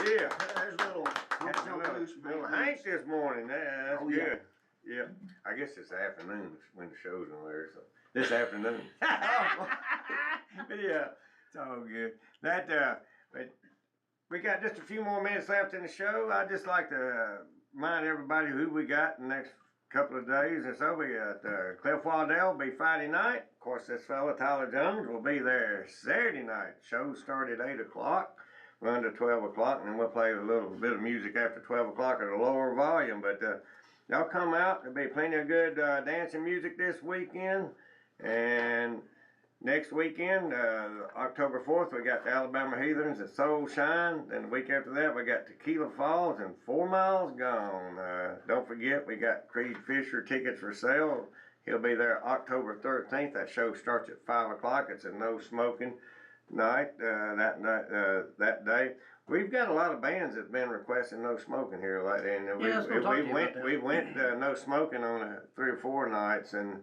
Yeah. There's a little honky tonk blues from Little Hank Hank this morning. That's Oh, yeah. good. Yep. I guess it's afternoon when the show's on there, so this afternoon. Oh. But yeah, it's all good. But we got just a few more minutes left in the show. I'd just like to remind everybody who we got in the next couple of days or so. We got Cliff Waddell will be Friday night. Of course, this fella Tyler Jones will be there Saturday night. Show started at 8 o'clock, run to 12 o'clock, and then we'll play a little bit of music after 12 o'clock at a lower volume. But y'all come out. There'll be plenty of good dancing music this weekend. And next weekend, October 4th, we got the Alabama Heathens at Soul Shine. Then the week after that, we got Tequila Falls and 4 Miles Gone. Don't forget, we got Creed Fisher tickets for sale. He'll be there October 13th. That show starts at 5 o'clock. It's a no smoking night that day. We've got a lot of bands that've been requesting no smoking here lately, and Yeah, I was gonna talk to you about that. we went no smoking on 3 or 4 nights, and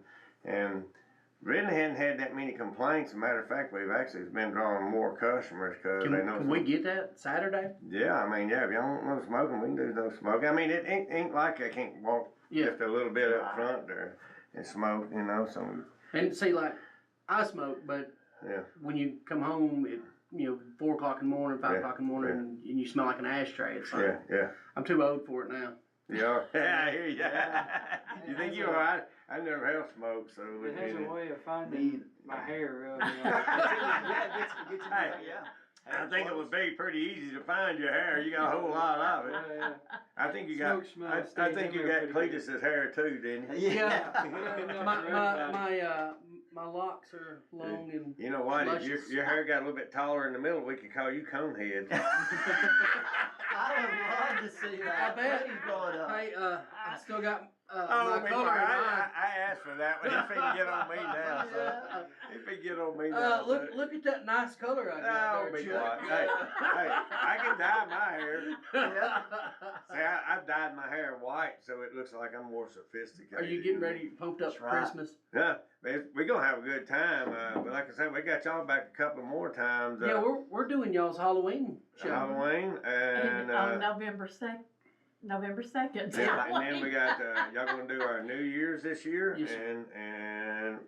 really hadn't had that many complaints. As a matter of fact, we've actually been drawing more customers because they know. Can we get that Saturday? Yeah, I mean, yeah, if y'all want no smoking, we can do no smoking. I mean, it ain't like I can't walk Yeah. just a little bit up front there and smoke, you know. So And see, like, I smoke, but yeah, when you come home at 4 o'clock in the morning, 5 Yeah, o'clock in the morning, and you smell like an ashtray, it's like yeah. I'm too old for it now. You are. Yeah, I hear you. Yeah. You think It you're has a- alright? I never have smoked, so. It has a way of Me finding my hair. Yeah, gets Hey. yeah. I think it would be pretty easy to find your hair. You got a whole lot of it. Yeah. I think you got. Smoke smell I stays think in you there got pretty good. Cletus's hair too, didn't you? Yeah. My locks are long and You know what? If luscious. your hair got a little bit taller in the middle, we could call you Conehead. I would love to see that. I bet. Please blow it up. Hey, I still got Oh, my color in mine. I asked for that, but he finna get on me now. So he finna get on me now. Look at that nice color I got Oh, there, be Chuck. quiet. Hey, I can dye my hair. Yeah. See, I've dyed my hair white, so it looks like I'm more sophisticated. Are you getting ready, pumped up That's for right. Christmas? Yeah, we're gonna have a good time. But like I said, we got y'all back a couple more times. Yeah, we're doing y'all's Halloween show. Halloween and on November 2nd. November 2nd. yeah, and then we got y'all gonna do our New Year's this year, Yes, sir. and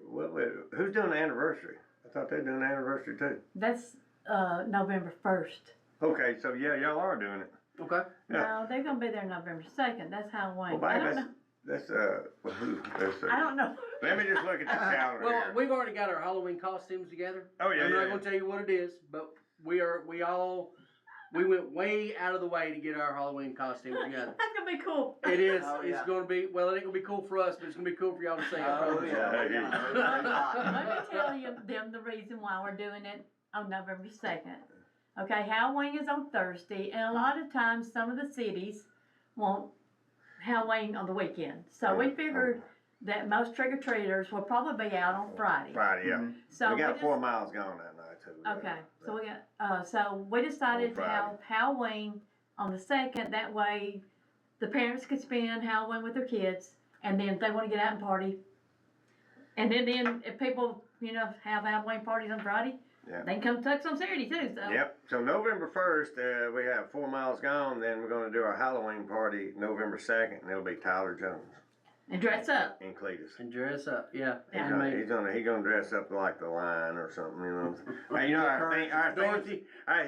who's doing the anniversary? I thought they were doing the anniversary too. That's November 1st. Okay, so yeah, y'all are doing it. Okay. Yeah. No, they're gonna be there November 2nd. That's Halloween. Well, I babe, don't know. that's who? I don't know. Let me just look at the calendar. Well, here. we've already got our Halloween costumes together. Oh yeah, I'm yeah. not gonna tell you what it is, but we went way out of the way to get our Halloween costumes together. That's gonna be cool. It is. Oh, It's yeah. gonna be. Well, it ain't gonna be cool for us, but it's gonna be cool for y'all to see. I Oh, promise. yeah. Yeah. Yeah. Let me tell you them the reason why we're doing it on November 2nd. Okay, Halloween is on Thursday, and a lot of times some of the cities want Halloween on the weekend. So we figured that most trick-or-treaters will probably be out on Friday. Friday, yeah. So we got just- 4 miles gone that night too. Okay, so we got, so we decided On to have Halloween on the 2nd, that way the parents could spend Halloween with their kids, and then if they wanna get out and party. And then if people, have Halloween parties on Friday, Yeah. they can come to Tucks on Saturday too, so. Yep. So November 1st, we have 4 miles gone. Then we're gonna do our Halloween party November 2nd, and it'll be Tyler Jones And dress up. and Cletus. And dress up, yeah. He's Yeah. gonna, he gonna dress up like the Lion or something, you know. Hey, Dorothy. our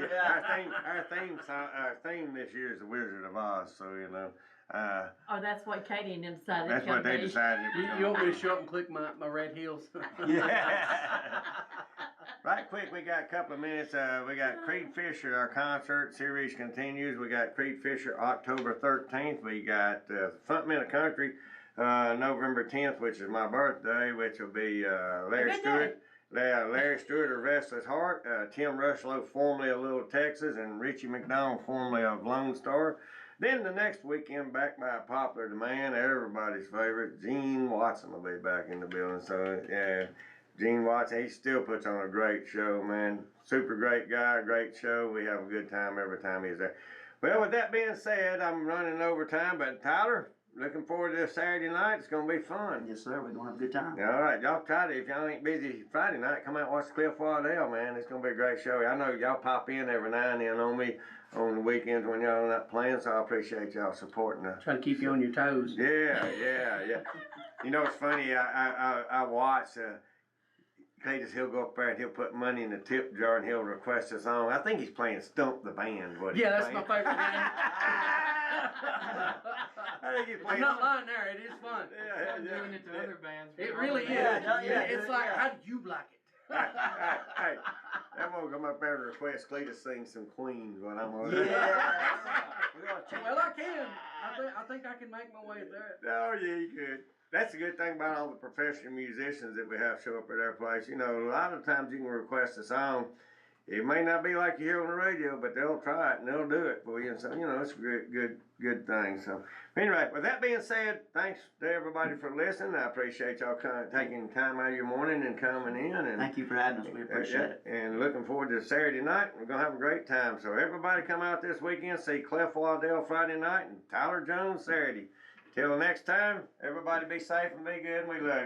theme this year is the Wizard of Oz. So Oh, that's what Katie and them decided. that's what they decided. it was You gonna want be. me to show up and click my red heels? Yeah. Right quick, we got a couple of minutes. We got Creed Fisher, our concert series continues. We got Creed Fisher October 13th. We got Frontmen of Country November 10th, which is my birthday, which will be Larry Good Stewart. Larry Stewart of Restless Heart, Tim Rushlow, formerly of Little Texas, and Richie McDonald, formerly of Lone Star. Then the next weekend, back by popular demand, everybody's favorite, Gene Watson will be back in the building. So, yeah, Gene Watson, he still puts on a great show, man. Super great guy, great show. We have a good time every time he's there. Well, with that being said, I'm running over time, but Tyler, looking forward to this Saturday night. It's gonna be fun. Yes, sir, we're gonna have a good time. All right, y'all try to, if y'all ain't busy Friday night, come out and watch Cliff Waddell, man. It's gonna be a great show. I know y'all pop in every now and then on me on the weekends when y'all not playing, so I appreciate y'all supporting us. Trying to keep you on your toes. Yeah. You know, it's funny, I watch, Cletus, he'll go up there and he'll put money in the tip jar and he'll request a song. I think he's playing Stump the Band. What he's Yeah, that's my playing. favorite game. I think he's I'm playing. not lying there, it is fun. I'm doing it to other bands. It really is. Yeah, It's like, how do you like it? Hey, that won't come up there and request Cletus sing some Queens when I'm on Yeah. We're gonna check. Well, I can. I think I can make my way there. Oh, yeah, you could. That's the good thing about all the professional musicians that we have show up at our place. You know, a lot of times you can request a song. It may not be like you hear on the radio, but they'll try it and they'll do it for you. And so, you know, it's a good thing. So, anyway, with that being said, thanks to everybody for listening. I appreciate y'all taking time out of your morning and coming in. And Thank you for having us, we appreciate it. And looking forward to Saturday night. We're going to have a great time. So, everybody come out this weekend, see Cliff Waddell Friday night and Tyler Jones Saturday. Till next time, everybody be safe and be good, and we love you.